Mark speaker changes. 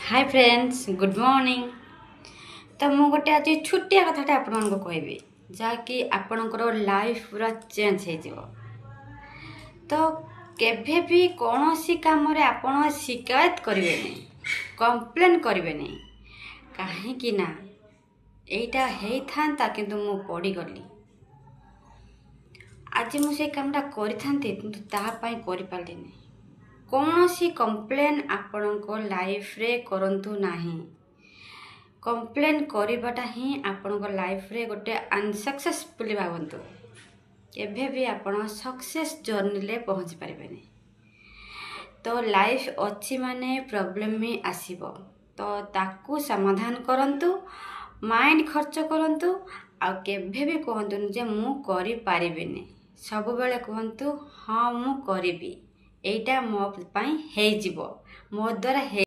Speaker 1: Hi friends good morning. तो मु गोटे आज छुटिया कथाटा आपण को कहबी जहाँकि आपणकर लाइफ पूरा चेंज हो। तो केभे भी कौन सी काम रे आपण शिकायत करेंगे नहीं, कंप्लेन करेंगे नहीं। कहीं ना एटा था किंतु मु पड़गली आज मुझे कामटा करि कौन सी कंप्लेन आपण को लाइफ रे करंतु नहीं। कंप्लेन करवाटा ही आपण को लाइफ रे गोटे अनसक्सेसफुल भावतु केभे भी आपण सक्सेस जर्नी ले पहुँच पारे। तो लाइफ अच्छी माने प्रॉब्लम में आसीबो, तो ताकू समाधान करंतु, माइंड खर्च करंतु। आ केभे भी कहतुन जे मु करि पारिबिनी, सब बेले कहतु हाँ मु करिबी, एटा मो पई हे जिवो, मो द्वारा हे।